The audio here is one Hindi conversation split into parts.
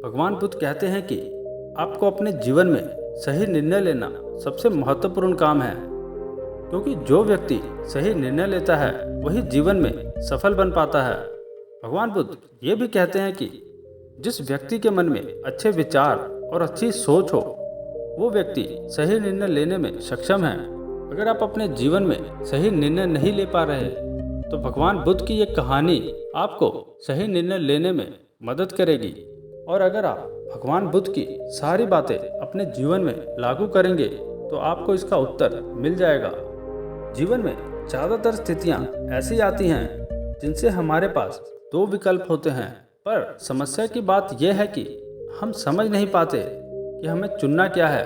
भगवान बुद्ध कहते हैं कि आपको अपने जीवन में सही निर्णय लेना सबसे महत्वपूर्ण काम है, क्योंकि जो व्यक्ति सही निर्णय लेता है वही जीवन में सफल बन पाता है। भगवान बुद्ध ये भी कहते हैं कि जिस व्यक्ति के मन में अच्छे विचार और अच्छी सोच हो, वो व्यक्ति सही निर्णय लेने में सक्षम है। अगर आप अपने जीवन में सही निर्णय नहीं ले पा रहे, तो भगवान बुद्ध की ये कहानी आपको सही निर्णय लेने में मदद करेगी। और अगर आप भगवान बुद्ध की सारी बातें अपने जीवन में लागू करेंगे तो आपको इसका उत्तर मिल जाएगा। जीवन में ज़्यादातर स्थितियाँ ऐसी आती हैं जिनसे हमारे पास दो विकल्प होते हैं, पर समस्या की बात यह है कि हम समझ नहीं पाते कि हमें चुनना क्या है,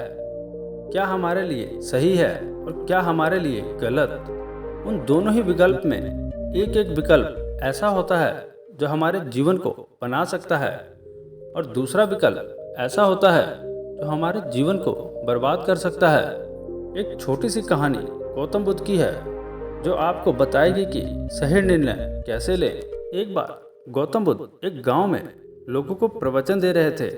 क्या हमारे लिए सही है और क्या हमारे लिए गलत। उन दोनों ही विकल्प में एक एक विकल्प ऐसा होता है जो हमारे जीवन को बना सकता है, और दूसरा विकल्प ऐसा होता है जो हमारे जीवन को बर्बाद कर सकता है। एक छोटी सी कहानी गौतम बुद्ध की है जो आपको बताएगी कि सही निर्णय कैसे लें। एक बार गौतम बुद्ध एक गांव में लोगों को प्रवचन दे रहे थे।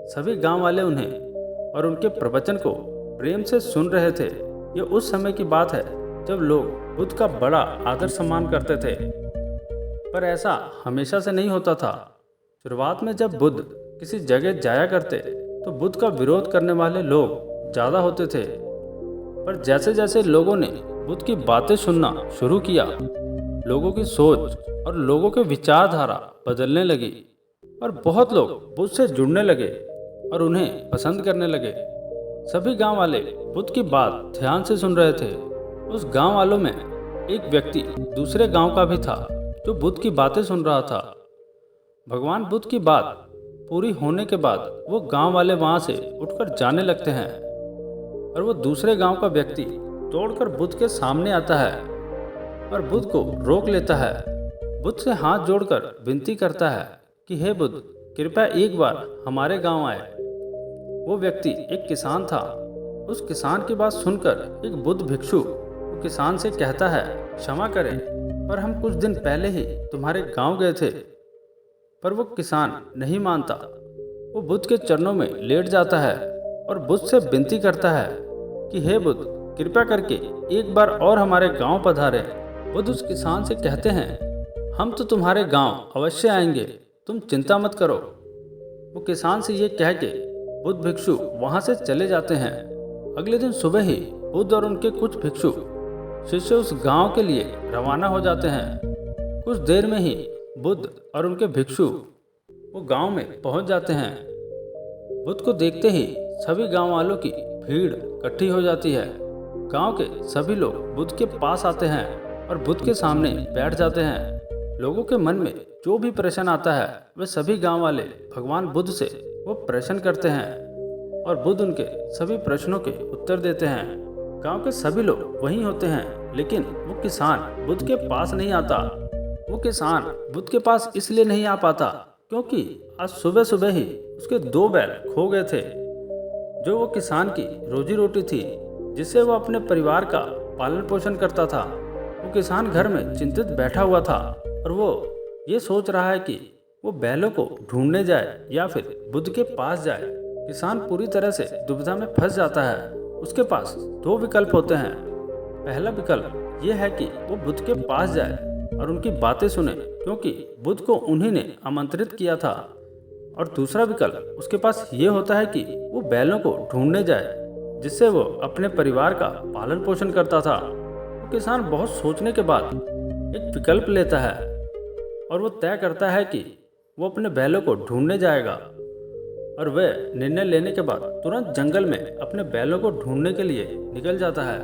सभी गांव वाले उन्हें और उनके प्रवचन को प्रेम से सुन रहे थे। ये उस समय की बात है जब लोग बुद्ध का बड़ा आदर सम्मान करते थे, पर ऐसा हमेशा से नहीं होता था। शुरुआत में जब बुद्ध किसी जगह जाया करते तो बुद्ध का विरोध करने वाले लोग ज़्यादा होते थे, पर जैसे जैसे लोगों ने बुद्ध की बातें सुनना शुरू किया, लोगों की सोच और लोगों के विचारधारा बदलने लगी और बहुत लोग बुद्ध से जुड़ने लगे और उन्हें पसंद करने लगे। सभी गांव वाले बुद्ध की बात ध्यान से सुन रहे थे। उस गांव वालों में एक व्यक्ति दूसरे गांव का भी था जो बुद्ध की बातें सुन रहा था। भगवान बुद्ध की बात पूरी होने के बाद वो गांव वाले वहां से उठकर जाने लगते हैं और वो दूसरे गांव का व्यक्ति दौड़कर बुद्ध के सामने आता है और बुद्ध को रोक लेता है। बुद्ध से हाथ जोड़कर विनती करता है कि हे बुद्ध, कृपया एक बार हमारे गांव आए। वो व्यक्ति एक किसान था। उस किसान की बात सुनकर एक बुद्ध भिक्षु वो किसान से कहता है, क्षमा करें, पर हम कुछ दिन पहले ही तुम्हारे गांव गए थे। पर वो किसान नहीं मानता। वो बुद्ध के चरणों में लेट जाता है और बुद्ध से विनती करता है कि हे बुद्ध, कृपया करके एक बार और हमारे गांव पधारें। बुद्ध उस किसान से कहते हैं, हम तो तुम्हारे गांव अवश्य आएंगे, तुम चिंता मत करो। वो किसान से ये कह के बुद्ध भिक्षु वहां से चले जाते हैं। अगले दिन सुबह ही बुद्ध और उनके कुछ भिक्षु शिष्य उस गांव के लिए रवाना हो जाते हैं। कुछ देर में ही बुद्ध और उनके भिक्षु वो गांव में पहुंच जाते हैं। बुद्ध को देखते ही सभी गांव वालों की भीड़ इकट्ठी हो जाती है। गांव के सभी लोग बुद्ध के पास आते हैं और बुद्ध के सामने बैठ जाते हैं। लोगों के मन में जो भी प्रश्न आता है वे सभी गांव वाले भगवान बुद्ध से वो प्रश्न करते हैं और बुद्ध उनके सभी प्रश्नों के उत्तर देते हैं। गांव के सभी लोग वहीं होते हैं, लेकिन वो किसान बुद्ध के पास नहीं आता। वो किसान बुद्ध के पास इसलिए नहीं आ पाता क्योंकि आज सुबह सुबह ही उसके 2 बैल खो गए थे, जो वो किसान की रोजी रोटी थी, जिससे वो अपने परिवार का पालन पोषण करता था। वो किसान घर में चिंतित बैठा हुआ था और वो ये सोच रहा है कि वो बैलों को ढूंढने जाए या फिर बुद्ध के पास जाए। किसान पूरी तरह से दुविधा में फंस जाता है। उसके पास 2 विकल्प होते हैं। पहला विकल्प ये है कि वो बुद्ध के पास जाए और उनकी बातें सुने, क्योंकि बुद्ध को उन्हीं ने आमंत्रित किया था। और दूसरा विकल्प उसके पास ये होता है कि वो बैलों को ढूंढने जाए, जिससे वो अपने परिवार का पालन पोषण करता था। वो किसान बहुत सोचने के बाद एक विकल्प लेता है और वो तय करता है कि वो अपने बैलों को ढूंढने जाएगा। और वह निर्णय लेने के बाद तुरंत जंगल में अपने बैलों को ढूंढने के लिए निकल जाता है।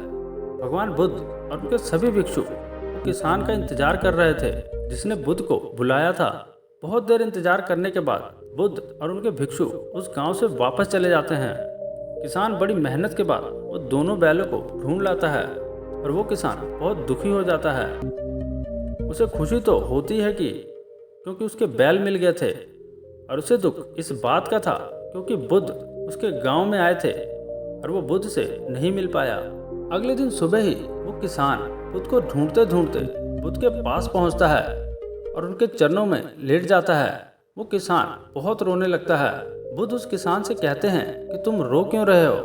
भगवान बुद्ध और उनके सभी भिक्षु किसान का इंतजार कर रहे थे, जिसने बुद्ध को बुलाया था। बहुत देर इंतजार करने के बाद बुद्ध और उनके भिक्षु उस गांव से वापस चले जाते हैं। किसान बड़ी मेहनत के बाद वो दोनों बैलों को ढूंढ लाता है और वो किसान बहुत दुखी हो जाता है। उसे खुशी तो होती है क्योंकि उसके बैल मिल गए थे, और उसे दुख इस बात का था क्योंकि बुद्ध उसके गांव में आए थे और वो बुद्ध से नहीं मिल पाया। अगले दिन सुबह ही वो किसान बुद्ध को ढूंढते ढूंढते बुद्ध के पास पहुंचता है और उनके चरणों में लेट जाता है। वो किसान बहुत रोने लगता है। बुद्ध उस किसान से कहते हैं कि तुम रो क्यों रहे हो।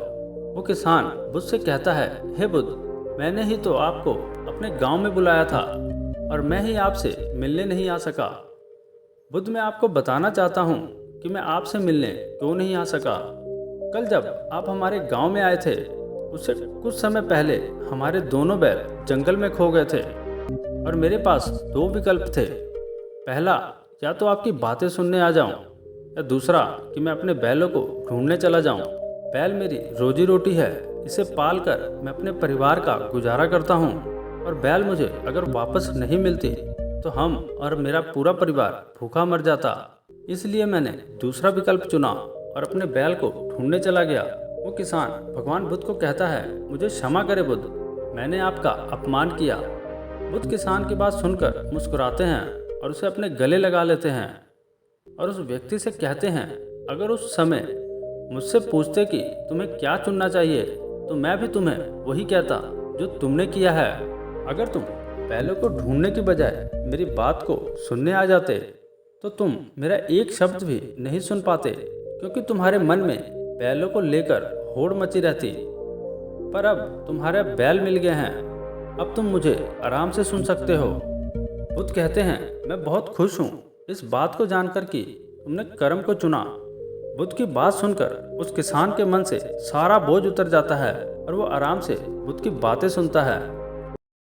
वो किसान बुद्ध से कहता है, हे बुद्ध, मैंने ही तो आपको अपने गांव में बुलाया था और मैं ही आपसे मिलने नहीं आ सका। बुद्ध, मैं आपको बताना चाहता हूँ कि मैं आपसे मिलने क्यों नहीं आ सका। कल जब आप हमारे गांव में आए थे, उससे कुछ समय पहले हमारे दोनों बैल जंगल में खो गए थे और मेरे पास दो विकल्प थे। पहला, या तो आपकी बातें सुनने आ जाऊं, या दूसरा कि मैं अपने बैलों को ढूंढने चला जाऊं। बैल मेरी रोजी रोटी है, इसे पाल कर मैं अपने परिवार का गुजारा करता हूं और बैल मुझे अगर वापस नहीं मिलती तो हम और मेरा पूरा परिवार भूखा मर जाता। इसलिए मैंने दूसरा विकल्प चुना और अपने बैल को ढूंढने चला गया। वो किसान भगवान बुद्ध को कहता है, मुझे क्षमा करे बुद्ध, मैंने आपका अपमान किया। बुद्ध किसान की बात सुनकर मुस्कुराते हैं और उसे अपने गले लगा लेते हैं और उस व्यक्ति से कहते हैं, अगर उस समय मुझसे पूछते कि तुम्हें क्या चुनना चाहिए तो मैं भी तुम्हें वही कहता जो तुमने किया है। अगर तुम बैलों को ढूंढने की बजाय मेरी बात को सुनने आ जाते तो तुम मेरा एक शब्द भी नहीं सुन पाते, क्योंकि तुम्हारे मन में बैलों को लेकर होड़ मची रहती। पर अब तुम्हारे बैल मिल गए हैं, अब तुम मुझे आराम से सुन सकते हो। बुद्ध कहते हैं, मैं बहुत खुश हूँ इस बात को जानकर कि तुमने कर्म को चुना। बुद्ध की बात सुनकर उस किसान के मन से सारा बोझ उतर जाता है और वो आराम से बुद्ध की बातें सुनता है।